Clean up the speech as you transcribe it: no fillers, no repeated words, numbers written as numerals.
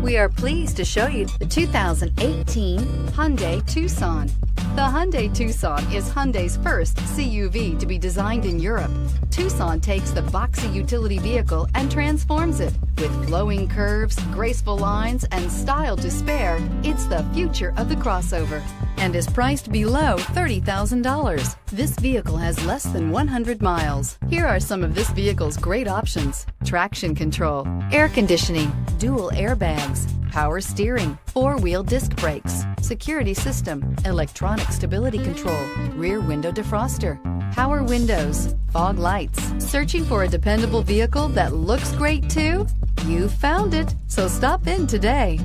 We are pleased to show you the 2018 Hyundai Tucson. The Hyundai Tucson is Hyundai's first CUV to be designed in Europe. Tucson takes the boxy utility vehicle and transforms it. With flowing curves, graceful lines, and style to spare, it's the future of the crossover and is priced below $30,000. This vehicle has less than 100 miles. Here are some of this vehicle's great options: traction control, air conditioning, dual airbags, power steering, four-wheel disc brakes, security system, electronic stability control, rear window defroster, power windows, fog lights. Searching for a dependable vehicle that looks great too? You found it, so stop in today.